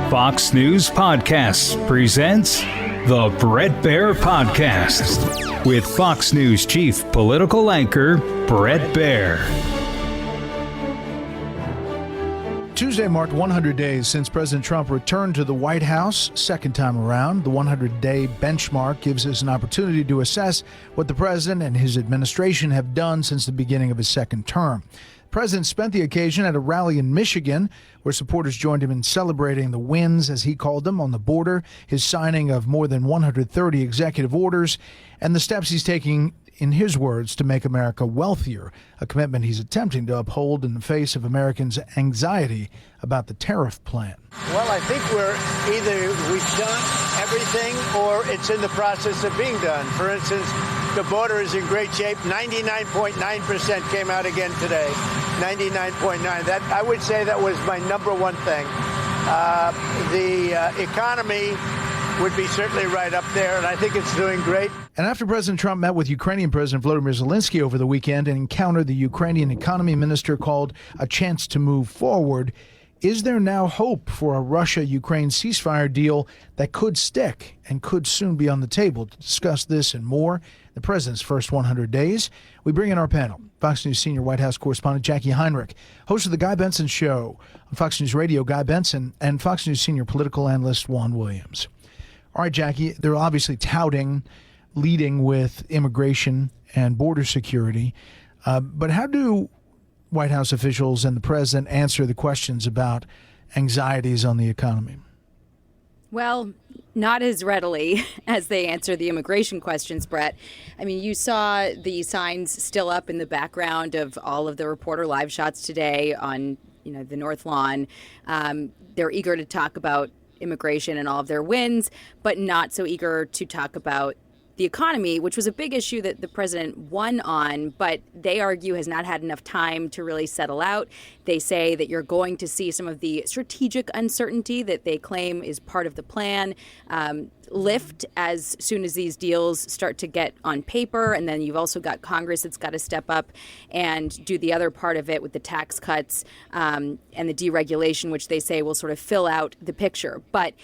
Fox News Podcasts presents the Bret Baier Podcast with Fox News chief political anchor Bret Baier. Tuesday marked 100 days since President Trump returned to the White House, second time around. The 100-day benchmark gives us an opportunity to assess what the president and his administration have done since the beginning of his second term. The president spent the occasion at a rally in Michigan, where supporters joined him in celebrating the wins, as he called them, on the border, his signing of more than 130 executive orders, and the steps he's taking, in his words, to make America wealthier, a commitment he's attempting to uphold in the face of Americans' anxiety about the tariff plan. Well, I think we've done everything or it's in the process of being done. For instance, the border is in great shape. 99.9% came out again today. 99.9. That I would say that was my number one thing. The economy would be certainly right up there, and I think it's doing great. And after President Trump met with Ukrainian President Volodymyr Zelensky over the weekend and encountered the Ukrainian economy minister called a chance to move forward, is there now hope for a Russia-Ukraine ceasefire deal that could stick and could soon be on the table? To discuss this and more, the president's first 100 days, we bring in our panel. Fox News senior White House correspondent Jacqui Heinrich, host of the Guy Benson Show on Fox News Radio, Guy Benson, and Fox News senior political analyst Juan Williams. All right, Jacqui, they're obviously leading with immigration and border security. But how do White House officials and the president answer the questions about anxieties on the economy? Well, not as readily as they answer the immigration questions, Bret. I mean, you saw the signs still up in the background of all of the reporter live shots today on, the North Lawn. They're eager to talk about immigration and all of their wins, but not so eager to talk about the economy, which was a big issue that the president won on, but they argue has not had enough time to really settle out. They say that you're going to see some of the strategic uncertainty that they claim is part of the plan lift as soon as these deals start to get on paper. And then you've also got Congress that's got to step up and do the other part of it with the tax cuts and the deregulation, which they say will sort of fill out the picture. But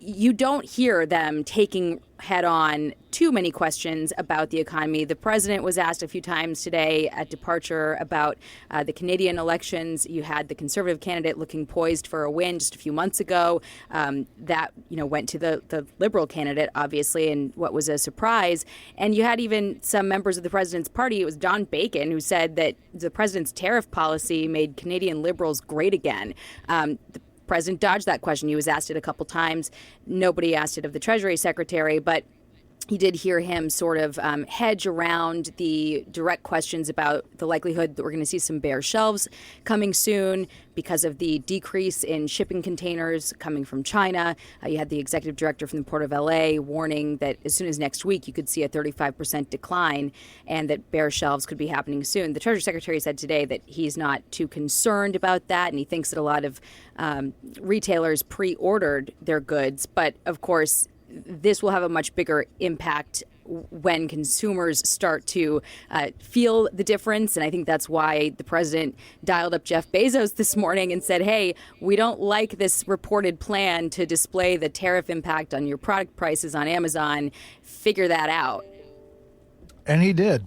you don't hear them taking head on too many questions about the economy. The president was asked a few times today at departure about the Canadian elections. You had the conservative candidate looking poised for a win just a few months ago. That went to the liberal candidate, obviously, and what was a surprise. And you had even some members of the president's party. It was Don Bacon who said that the president's tariff policy made Canadian liberals great again. The president dodged that question. He was asked it a couple times. Nobody asked it of the Treasury Secretary, but he did hear him sort of hedge around the direct questions about the likelihood that we're going to see some bare shelves coming soon because of the decrease in shipping containers coming from China. You had the executive director from the Port of LA warning that as soon as next week you could see a 35% decline and that bare shelves could be happening soon. The Treasury Secretary said today that he's not too concerned about that, and he thinks that a lot of retailers pre-ordered their goods. But of course, this will have a much bigger impact when consumers start to feel the difference. And I think that's why the president dialed up Jeff Bezos this morning and said, hey, we don't like this reported plan to display the tariff impact on your product prices on Amazon. Figure that out. And he did.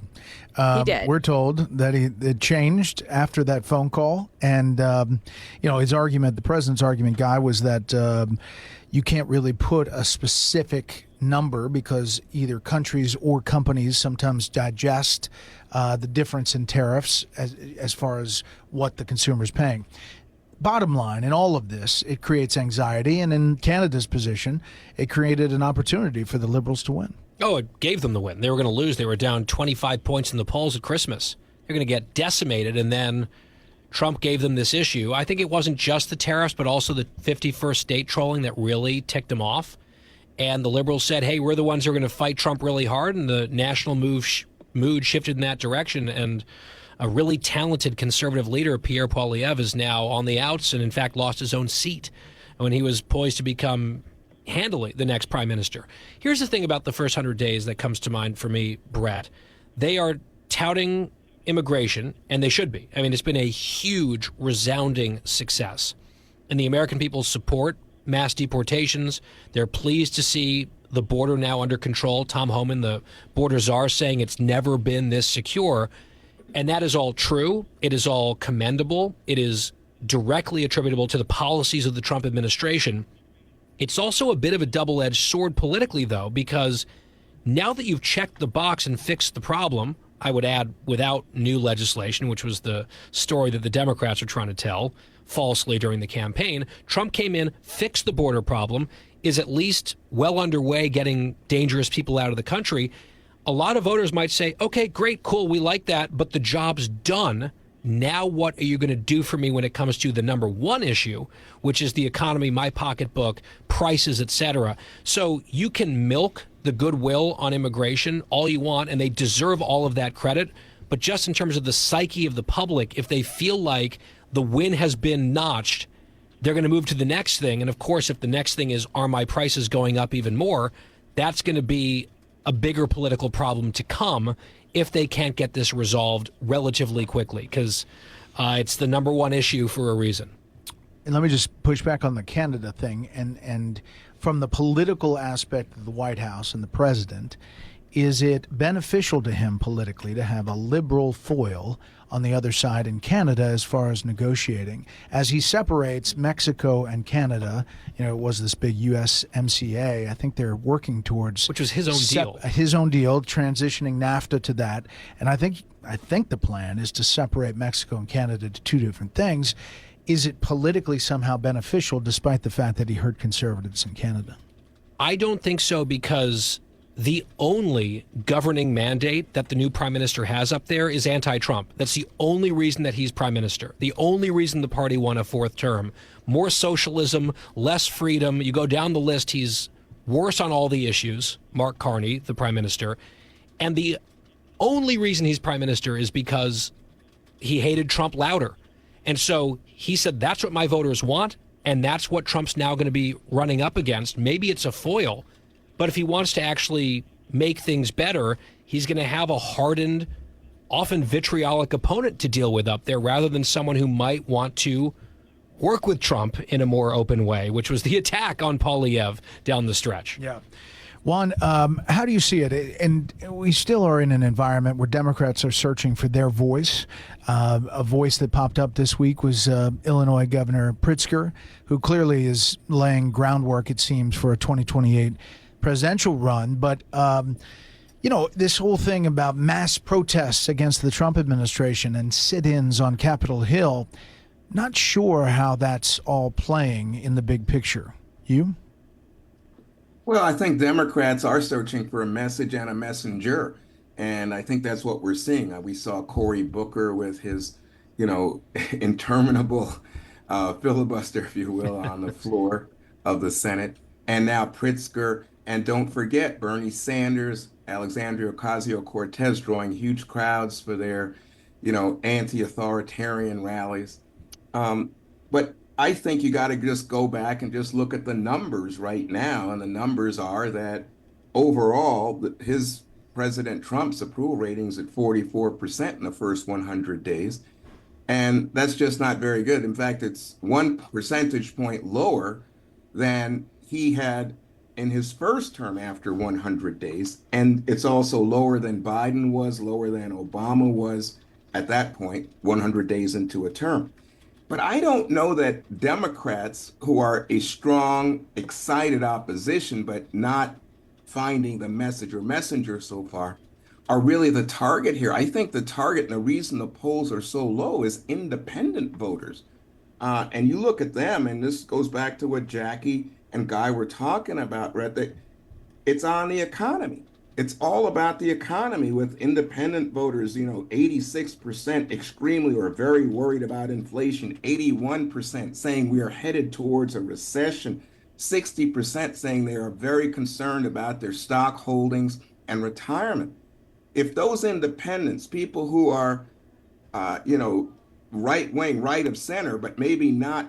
He did. We're told that it changed after that phone call. And, his argument, the president's argument, Guy, was that you can't really put a specific number because either countries or companies sometimes digest the difference in tariffs as far as what the consumer is paying. Bottom line, in all of this, it creates anxiety. And in Canada's position, it created an opportunity for the Liberals to win. Oh, it gave them the win. They were going to lose. They were down 25 points in the polls at Christmas. They're going to get decimated, and then Trump gave them this issue. I think it wasn't just the tariffs, but also the 51st state trolling that really ticked them off. And the Liberals said, hey, we're the ones who are going to fight Trump really hard, and the national mood shifted in that direction. And a really talented conservative leader, Pierre Poilievre, is now on the outs and, in fact, lost his own seat when he was poised to become handily the next prime minister. Here's the thing about the first 100 days that comes to mind for me, Bret. They are touting immigration, and they should be. I mean, it's been a huge, resounding success. And the American people's support mass deportations. They're pleased to see the border now under control. Tom Homan, the border czar, saying it's never been this secure. And that is all true. It is all commendable. It is directly attributable to the policies of the Trump administration. It's also a bit of a double-edged sword politically, though, because now that you've checked the box and fixed the problem, I would add without new legislation, which was the story that the Democrats are trying to tell falsely during the campaign, Trump came in, fixed the border problem, is at least well underway getting dangerous people out of the country. A lot of voters might say, okay, great, cool, we like that, but the job's done. Now what are you going to do for me when it comes to the number one issue, which is the economy, my pocketbook, prices, etc. So you can milk the goodwill on immigration all you want, and they deserve all of that credit. But just in terms of the psyche of the public, if they feel like the win has been notched, they're going to move to the next thing. And of course, if the next thing is, are my prices going up even more, that's going to be a bigger political problem to come if they can't get this resolved relatively quickly, because it's the number one issue for a reason. And let me just push back on the Canada thing. And from the political aspect of the White House and the president, is it beneficial to him politically to have a liberal foil on the other side in Canada as far as negotiating? As he separates Mexico and Canada, it was this big USMCA. I think they're working towards... Which was his own deal. His own deal, transitioning NAFTA to that. And I think the plan is to separate Mexico and Canada to two different things. Is it politically somehow beneficial, despite the fact that he hurt conservatives in Canada? I don't think so, because the only governing mandate that the new prime minister has up there is anti-Trump. That's the only reason that he's prime minister. The only reason the party won a fourth term. More socialism, less freedom. You go down the list, he's worse on all the issues, Mark Carney, the prime minister. And the only reason he's prime minister is because he hated Trump louder. And so he said, that's what my voters want, and that's what Trump's now going to be running up against. Maybe it's a foil, but if he wants to actually make things better, he's going to have a hardened, often vitriolic opponent to deal with up there, rather than someone who might want to work with Trump in a more open way, which was the attack on Poilievre down the stretch. Yeah. Juan, how do you see it? And we still are in an environment where Democrats are searching for their voice. A voice that popped up this week was Illinois Governor Pritzker, who clearly is laying groundwork, it seems, for a 2028 presidential run. But, this whole thing about mass protests against the Trump administration and sit-ins on Capitol Hill, not sure how that's all playing in the big picture. You? Well, I think Democrats are searching for a message and a messenger. And I think that's what we're seeing. We saw Cory Booker with his, interminable filibuster, if you will, on the floor of the Senate. And now Pritzker. And don't forget Bernie Sanders, Alexandria Ocasio-Cortez drawing huge crowds for their, anti-authoritarian rallies. But I think you got to just go back and just look at the numbers right now. And the numbers are that overall, his President Trump's approval ratings at 44% in the first 100 days. And that's just not very good. In fact, it's 1 percentage point lower than he had in his first term after 100 days. And it's also lower than Biden was, lower than Obama was at that point, 100 days into a term. But I don't know that Democrats, who are a strong, excited opposition, but not finding the message or messenger so far, are really the target here. I think the target, and the reason the polls are so low, is independent voters. And you look at them, and this goes back to what Jacqui and Guy were talking about, Bret, that it's on the economy. It's all about the economy, with independent voters, 86% extremely or very worried about inflation, 81% saying we are headed towards a recession, 60% saying they are very concerned about their stock holdings and retirement. If those independents, people who are, right-wing, right of center, but maybe not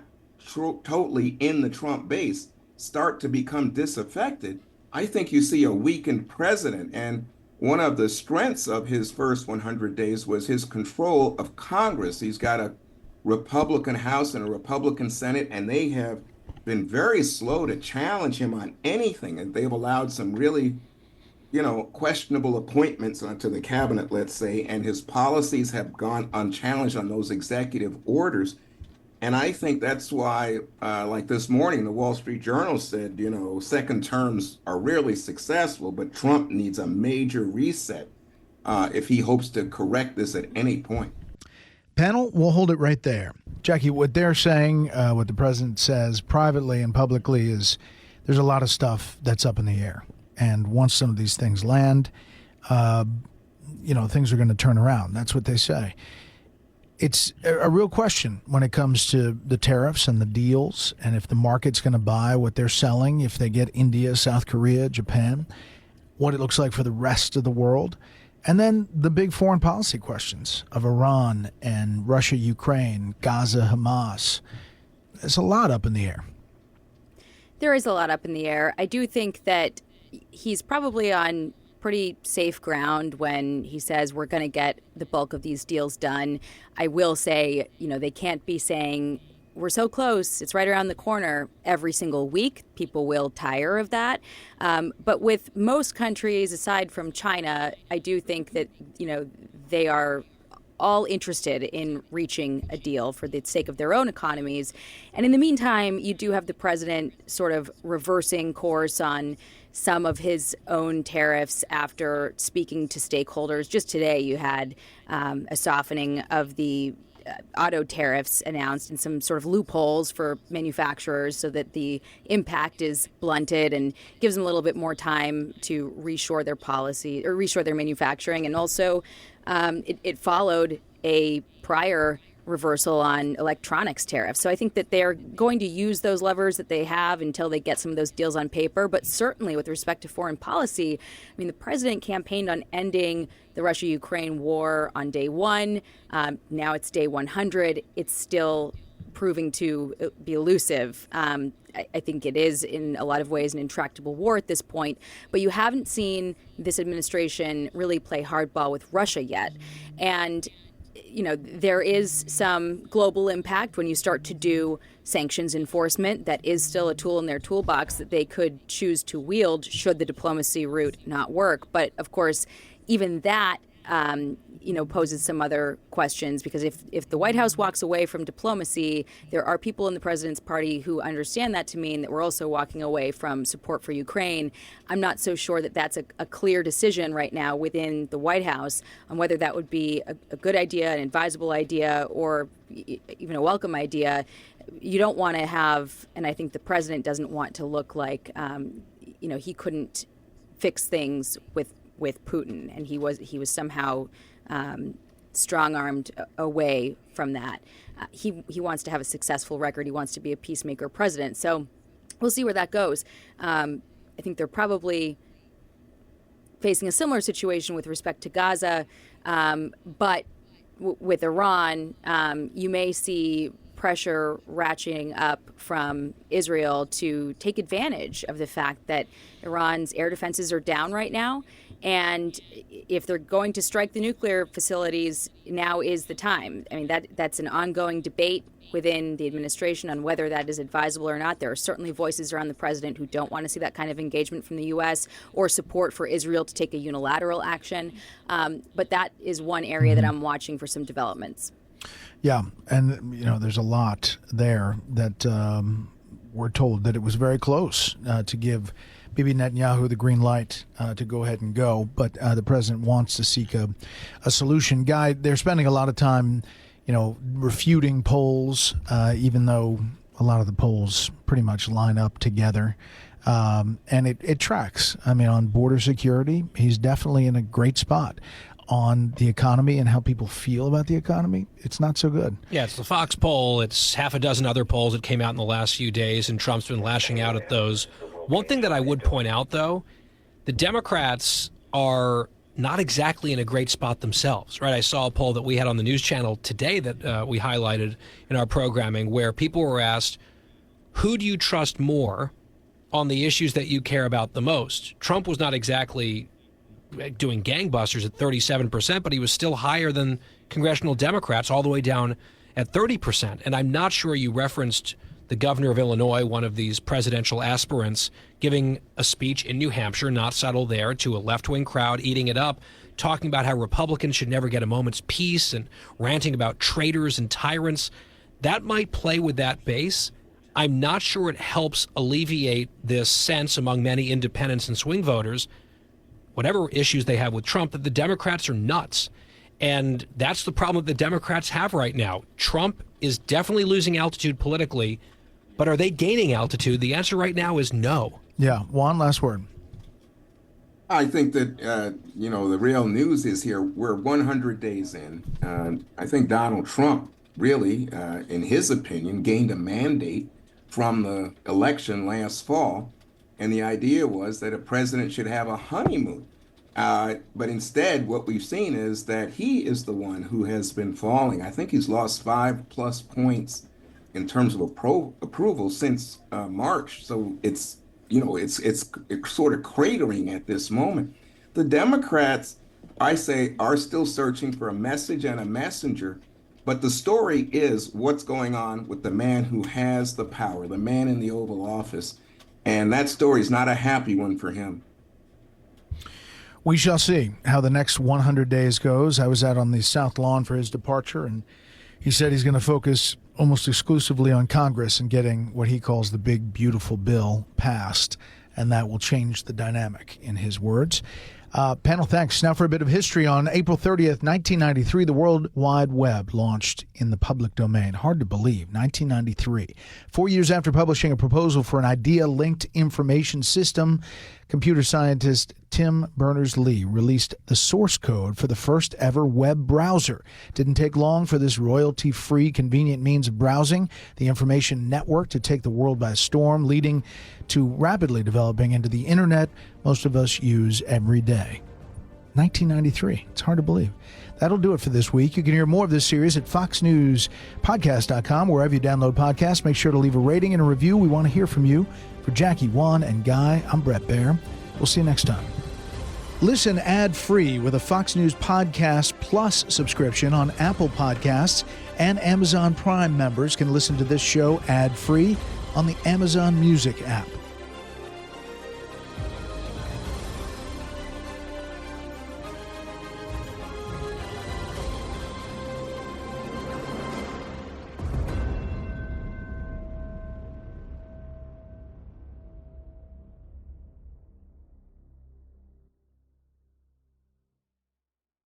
totally in the Trump base, start to become disaffected, I think you see a weakened president. And one of the strengths of his first 100 days was his control of Congress. He's got a Republican House and a Republican Senate, and they have been very slow to challenge him on anything, and they've allowed some really, questionable appointments onto the cabinet, let's say, and his policies have gone unchallenged on those executive orders. And I think that's why, like this morning, the Wall Street Journal said, second terms are really successful, but Trump needs a major reset if he hopes to correct this at any point. Panel, we'll hold it right there. Jacqui, what they're saying, what the president says privately and publicly is there's a lot of stuff that's up in the air. And once some of these things land, things are going to turn around. That's what they say. It's a real question when it comes to the tariffs and the deals, and if the market's going to buy what they're selling, if they get India, South Korea, Japan, what it looks like for the rest of the world. And then the big foreign policy questions of Iran and Russia, Ukraine, Gaza, Hamas. There's a lot up in the air. There is a lot up in the air. I do think that he's probably on pretty safe ground when he says we're going to get the bulk of these deals done. I will say, they can't be saying we're so close, it's right around the corner every single week. People will tire of that. But with most countries, aside from China, I do think that, they are all interested in reaching a deal for the sake of their own economies. And in the meantime, you do have the president sort of reversing course on some of his own tariffs after speaking to stakeholders. Just today, you had a softening of the auto tariffs announced and some sort of loopholes for manufacturers so that the impact is blunted and gives them a little bit more time to reshore their policy or reshore their manufacturing. And also, it followed a prior reversal on electronics tariffs. So I think that they're going to use those levers that they have until they get some of those deals on paper. But certainly with respect to foreign policy, the president campaigned on ending the Russia-Ukraine war on day one. Now it's day 100. It's still proving to be elusive. I think it is in a lot of ways an intractable war at this point, but you haven't seen this administration really play hardball with Russia yet. And there is some global impact when you start to do sanctions enforcement. That is still a tool in their toolbox that they could choose to wield should the diplomacy route not work. But of course, even that, poses some other questions, because if the White House walks away from diplomacy, there are people in the president's party who understand that to mean that we're also walking away from support for Ukraine. I'm not so sure that that's a clear decision right now within the White House on whether that would be a good idea, an advisable idea, or even a welcome idea. You don't want to have, and I think the president doesn't want to look like, he couldn't fix things with Putin, and he was somehow strong-armed away from that. He wants to have a successful record. He wants to be a peacemaker president. So we'll see where that goes. I think they're probably facing a similar situation with respect to Gaza, but with Iran, you may see pressure ratcheting up from Israel to take advantage of the fact that Iran's air defenses are down right now. And if they're going to strike the nuclear facilities, now is the time. That's an ongoing debate within the administration on whether that is advisable or not. There are certainly voices around the president who don't want to see that kind of engagement from the U.S. or support for Israel to take a unilateral action. But that is one area that I'm watching for some developments. Yeah, and there's a lot there that we're told that it was very close to give Bibi Netanyahu the green light to go ahead and go, but the president wants to seek a solution. Guy, they're spending a lot of time, refuting polls, even though a lot of the polls pretty much line up together. And it tracks. On border security, he's definitely in a great spot. On the economy and how people feel about the economy, it's not so good. Yeah, it's the Fox poll. It's half a dozen other polls that came out in the last few days, and Trump's been lashing out at those. One thing that I would point out, though, the Democrats are not exactly in a great spot themselves, right? I saw a poll that we had on the news channel today that we highlighted in our programming where people were asked, who do you trust more on the issues that you care about the most? Trump was not exactly doing gangbusters at 37%, but he was still higher than congressional Democrats all the way down at 30%. And I'm not sure you referenced the governor of Illinois, one of these presidential aspirants, giving a speech in New Hampshire, not subtle there, to a left-wing crowd, eating it up, talking about how Republicans should never get a moment's peace and ranting about traitors and tyrants. That might play with that base. I'm not sure it helps alleviate this sense among many independents and swing voters, whatever issues they have with Trump, that the Democrats are nuts. And that's the problem that the Democrats have right now. Trump is definitely losing altitude politically, but are they gaining altitude? The answer right now is no. Yeah. Juan, last word. I think that, the real news is here. We're 100 days in. I think Donald Trump really, in his opinion, gained a mandate from the election last fall. And the idea was that a president should have a honeymoon. But instead, what we've seen is that he is the one who has been falling. I think he's lost 5+ points in terms of approval since March. So it's sort of cratering at this moment. The Democrats, I say, are still searching for a message and a messenger. But the story is what's going on with the man who has the power, the man in the Oval Office. And that story is not a happy one for him. We shall see how the next 100 days goes. I was out on the South Lawn for his departure, and he said he's going to focus almost exclusively on Congress and getting what he calls the big, beautiful bill passed, and that will change the dynamic, in his words. Panel, thanks. Now for a bit of history. On April 30th, 1993, the World Wide Web launched in the public domain. Hard to believe, 1993. 4 years after publishing a proposal for an idea-linked information system, computer scientist Tim Berners-Lee released the source code for the first ever web browser. Didn't take long for this royalty-free, convenient means of browsing the information network to take the world by storm, leading to rapidly developing into the internet most of us use every day. 1993. It's hard to believe. That'll do it for this week. You can hear more of this series at foxnewspodcast.com, wherever you download podcasts. Make sure to leave a rating and a review. We want to hear from you. For Jacqui, Juan, and Guy, I'm Bret Baier. We'll see you next time. Listen ad-free with a Fox News Podcast Plus subscription on Apple Podcasts, and Amazon Prime members can listen to this show ad-free on the Amazon Music app.